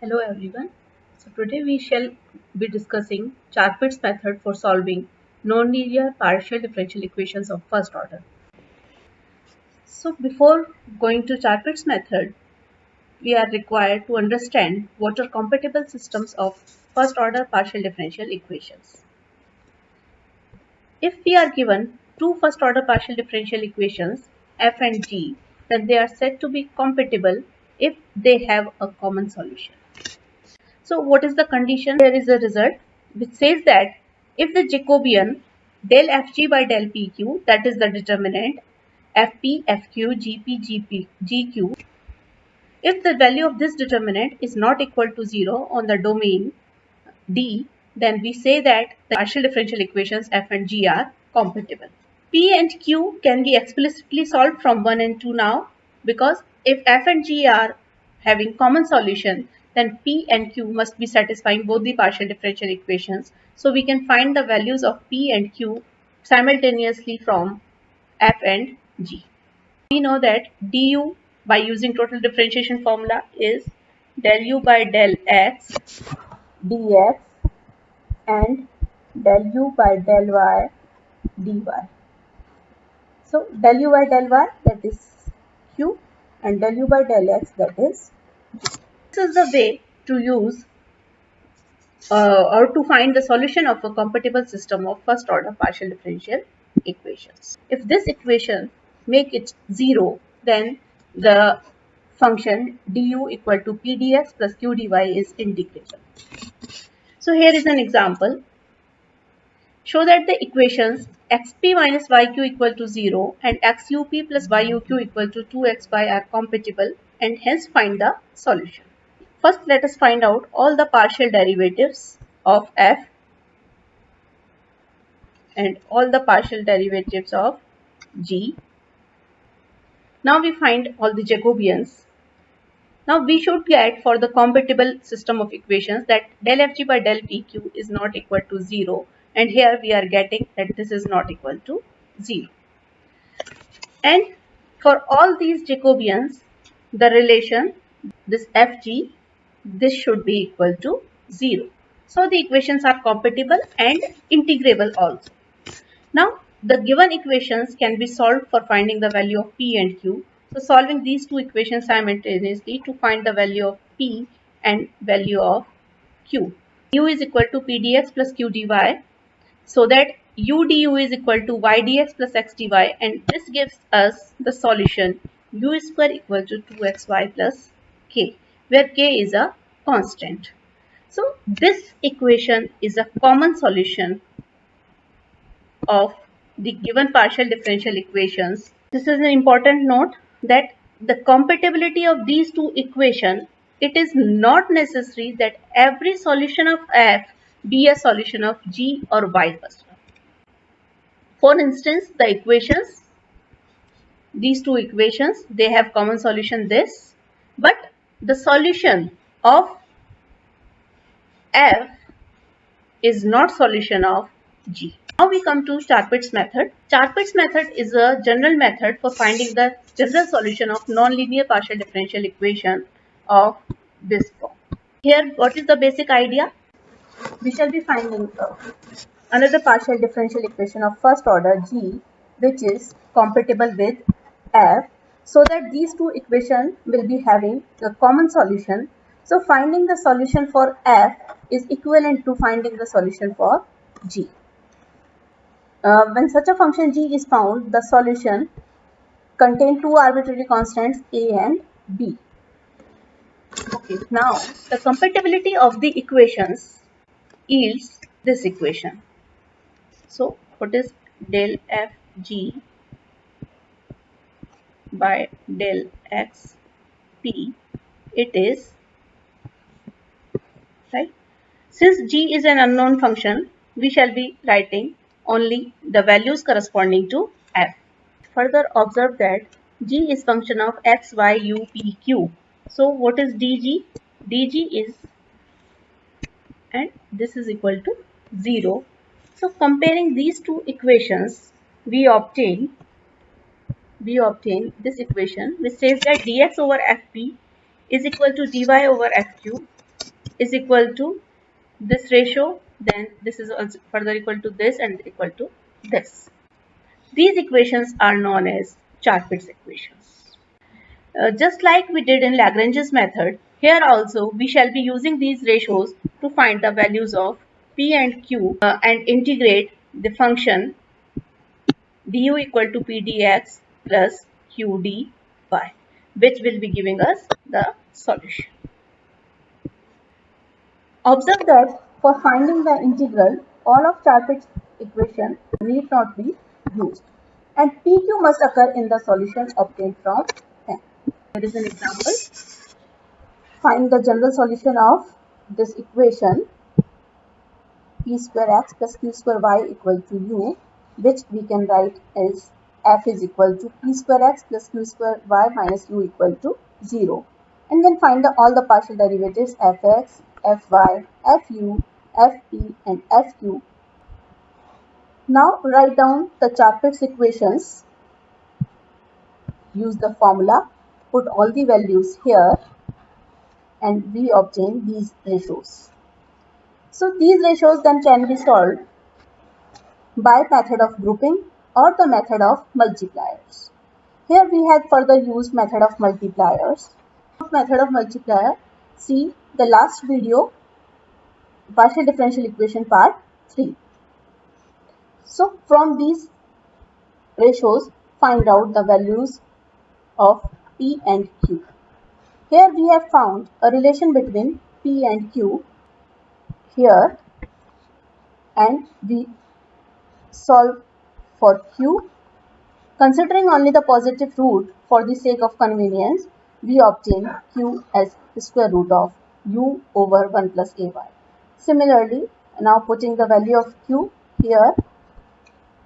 Hello everyone. So today we shall be discussing Charpit's method for solving nonlinear partial differential equations of first order. So before going to Charpit's method, we are required to understand what are compatible systems of first order partial differential equations. If we are given two first order partial differential equations f and g, then they are said to be compatible if they have a common solution. So what is the condition? There is a result which says that if the Jacobian del Fg by del Pq, that is the determinant Fp, Fq, Gp, Gq, if the value of this determinant is not equal to 0 on the domain D, then we say that the partial differential equations f and g are compatible. P and Q can be explicitly solved from 1 and 2 now, because if f and g are having common solution, then P and Q must be satisfying both the partial differential equations. So we can find the values of P and Q simultaneously from f and g. We know that du by using total differentiation formula is del u by del x dx and del u by del y dy. So del u by del y, that is q, and del u by del x, that is g. This is the way to use or to find the solution of a compatible system of first order partial differential equations. If this equation make it 0, then the function du equal to p dx plus q dy is integrable. So here is an example. Show that the equations xp minus yq equal to 0 and xup plus yuq equal to 2xy are compatible, and hence find the solution. First, let us find out all the partial derivatives of f and all the partial derivatives of g. Now we find all the Jacobians. Now we should get for the compatible system of equations that del fg by del pq is not equal to 0, and here we are getting that this is not equal to 0. And for all these Jacobians, the relation this fg, this should be equal to 0. So the equations are compatible and integrable also. Now the given equations can be solved for finding the value of p and q. So solving these two equations simultaneously to find the value of p and value of q. U is equal to p dx plus q dy, so that u du is equal to y dx plus x dy, and this gives us the solution u square equal to 2xy plus k, where k is a constant. So this equation is a common solution of the given partial differential equations. This is an important note that the compatibility of these two equations, it is not necessary that every solution of f be a solution of g or vice versa. For instance, the equations, these two equations, they have common solution this, but the solution of f is not solution of g. Now we come to Charpit's method. Charpit's method is a general method for finding the general solution of nonlinear partial differential equation of this form. Here, what is the basic idea? We shall be finding another partial differential equation of first order g, which is compatible with f, so that these two equations will be having a common solution. So finding the solution for f is equivalent to finding the solution for g. When such a function g is found, the solution contains two arbitrary constants a and b. Okay, now the compatibility of the equations yields this equation. So what is del f g by del x p? It is, right? Since g is an unknown function, we shall be writing only the values corresponding to f. Further observe that g is function of x, y, u, p, q. So what is dg? dg is, and this is equal to 0. So comparing these two equations, we obtain this equation which says that dx over fp is equal to dy over fq, is equal to this ratio, then this is also further equal to this and equal to this. These equations are known as Charpit's equations. Just like we did in Lagrange's method, here also we shall be using these ratios to find the values of P and Q and integrate the function du equal to P dx plus Q dy, which will be giving us the solution. Observe that for finding the integral, all of Charpit's equation need not be used, and PQ must occur in the solution obtained from them. Here is an example. Find the general solution of this equation p square x plus q square y equal to u, which we can write as f is equal to p square x plus q square y minus u equal to 0. And then find all the partial derivatives fx, fy, fu, fe and fq. Now write down the Charpit's equations. Use the formula, put all the values here, and we obtain these ratios. So these ratios then can be solved by method of grouping or the method of multipliers. Here we have further used method of multipliers. Method of multiplier, see the last video, partial differential equation part 3. So from these ratios, find out the values of P and Q. Here we have found a relation between P and Q here, and we solve for Q. Considering only the positive root for the sake of convenience, we obtain Q as the square root of u over 1 plus ay. Similarly, now putting the value of Q here,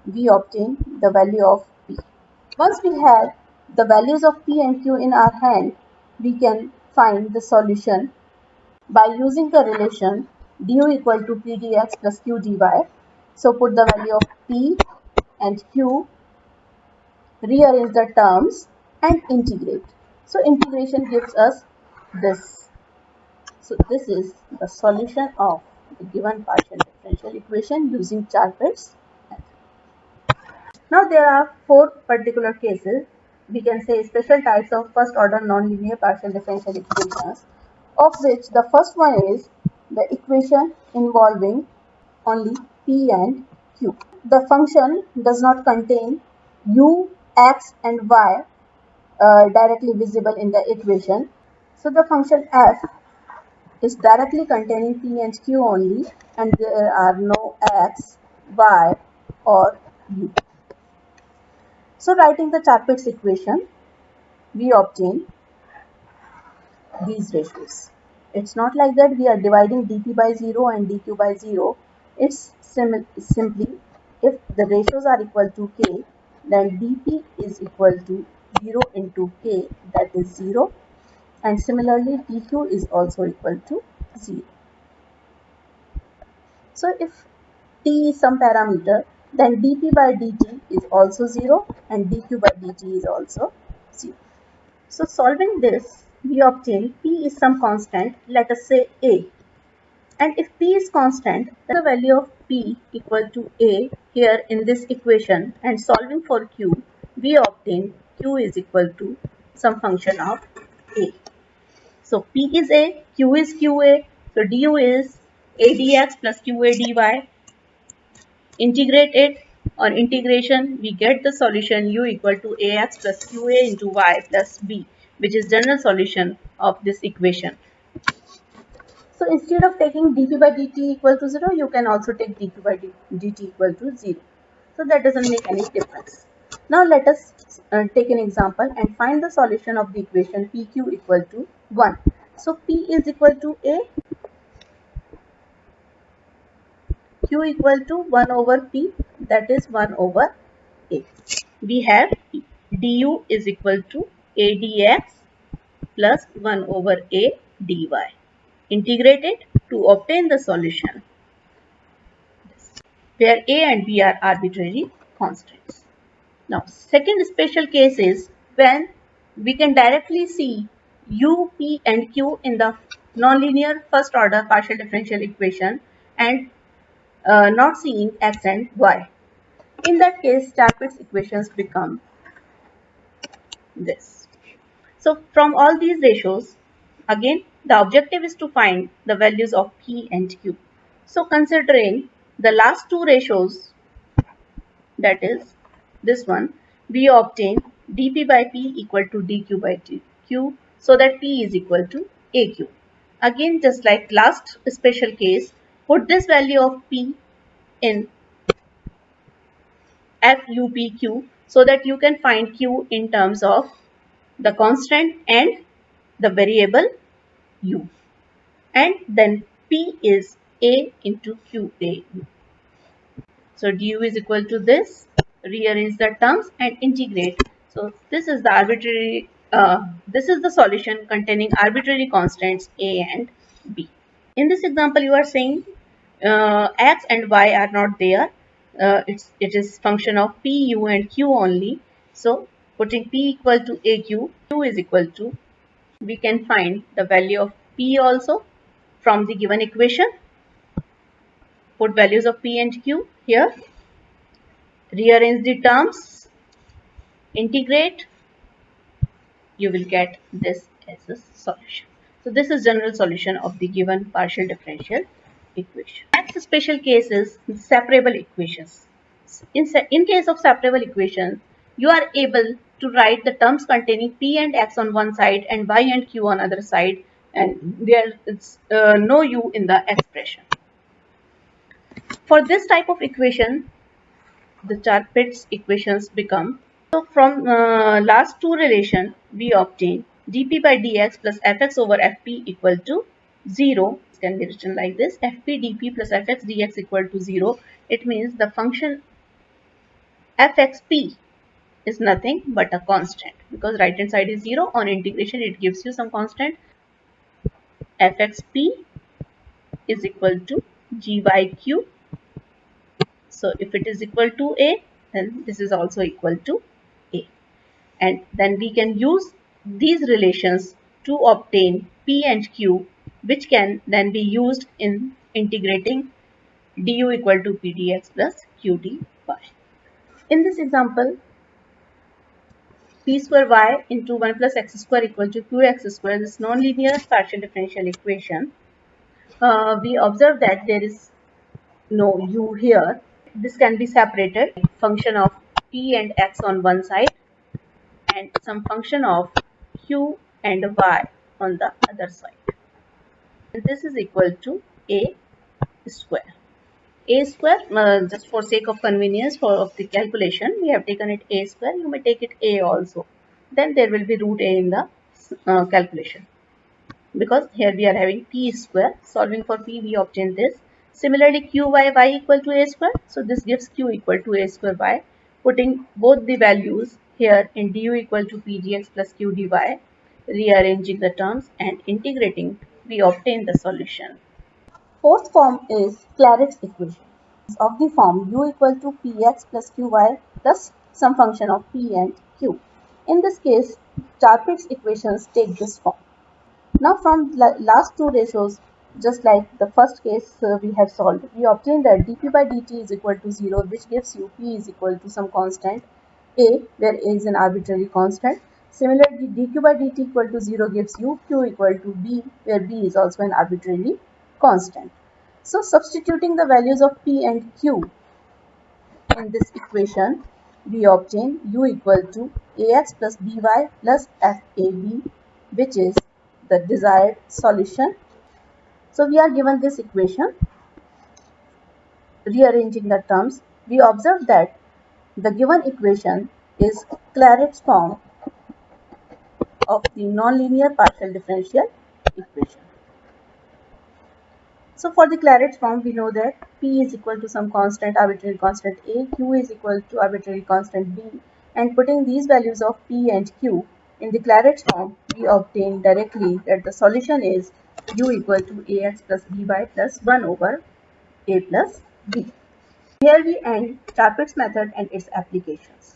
we obtain the value of P. Once we have the values of P and Q in our hand, we can find the solution by using the relation du equal to P dx plus Q dy. So put the value of P and Q, rearrange the terms and integrate. So integration gives us this. So this is the solution of the given partial differential equation using Charpit's method. Now there are 4 particular cases. We can say special types of first order nonlinear partial differential equations, of which the first one is the equation involving only P and Q. The function does not contain u, x and y directly visible in the equation. So the function f is directly containing P and Q only, and there are no x, y or u. So writing the Charpit's equation, we obtain these ratios. It's not like that we are dividing dp by 0 and dq by 0. It's simply, if the ratios are equal to k, then dp is equal to 0 into k, that is 0. And similarly, dq is also equal to 0. So if t is some parameter, then dp by dt is also 0 and dq by dt is also 0. So solving this, we obtain p is some constant, let us say a. And if p is constant, then the value of p equal to a here in this equation, and solving for q, we obtain q is equal to some function of a. So p is a, q is qa, so du is a dx plus qa dy. Integrate it. On integration, we get the solution u equal to ax plus qa into y plus b, which is general solution of this equation. So instead of taking dp by dt equal to 0, you can also take dq by dt equal to 0. So that doesn't make any difference. Now let us take an example and find the solution of the equation pq equal to 1. So p is equal to a, q equal to 1 over p, that is 1 over a. We have du is equal to a dx plus 1 over a dy. Integrate it to obtain the solution, where a and b are arbitrary constants. Now, second special case is when we can directly see u, p and q in the nonlinear first order partial differential equation and not seeing x and y. In that case, Chapman's equations become this. So from all these ratios, again the objective is to find the values of P and Q. So considering the last two ratios, that is this one, we obtain dP by P equal to dQ by Q, so that P is equal to AQ. Again, just like last special case, put this value of P in FUPQ so that you can find Q in terms of the constant and the variable U, and then P is A into QA. So du is equal to this, rearrange the terms and integrate. So this is the arbitrary, this is the solution containing arbitrary constants A and B. In this example, you are saying x and y are not there. It is function of P, U and Q only. So putting P equal to AQ, Q is equal to, we can find the value of P also from the given equation. Put values of P and Q here. Rearrange the terms, integrate, you will get this as a solution. So this is general solution of the given partial differential equation. Next special case is separable equations. In case of separable equations, you are able to write the terms containing P and X on one side and Y and Q on other side, and there is no U in the expression. For this type of equation, the Chapman's equations become, so from last two relation we obtain dP by dx plus fx over fp equal to 0. It can be written like this: fp dp plus fx dx equal to 0. It means the function fxp is nothing but a constant, because right hand side is 0. On integration it gives you some constant. fxp is equal to g by q. So if it is equal to a, then this is also equal to a. And then we can use these relations to obtain P and Q, which can then be used in integrating du equal to P dx plus Q dy. In this example, P square y into 1 plus x square equal to qx square, this non-linear partial differential equation, we observe that there is no u here. This can be separated, function of P and x on one side and some function of q and y on the other side. And this is equal to a square. A square, just for sake of convenience of the calculation, we have taken it a square. You may take it a also. Then there will be root a in the calculation. Because here we are having p square. Solving for p, we obtain this. Similarly, y equal to a square. So this gives q equal to a square y. Putting both the values here in du equal to p dx plus q dy, rearranging the terms and integrating, we obtain the solution. Fourth form is Claret's equation of the form u equal to px plus qy plus some function of p and q. In this case, Chapman's equations take this form. Now from last two ratios, just like the first case we have solved, we obtain that dP by dt is equal to 0, which gives you P is equal to some constant A, where A is an arbitrary constant. Similarly, dQ by dt equal to 0 gives you Q equal to B, where B is also an arbitrary constant. So substituting the values of P and Q in this equation, we obtain U equal to AX plus BY plus FAB, which is the desired solution. So we are given this equation. Rearranging the terms, we observe that the given equation is Claret's form of the nonlinear partial differential equation. So for the Claret's form, we know that P is equal to some constant, arbitrary constant A, Q is equal to arbitrary constant B, and putting these values of P and Q in the Claret's form, we obtain directly that the solution is U equal to AX plus BY plus 1 over A plus B. Here we end Chapman's method and its applications.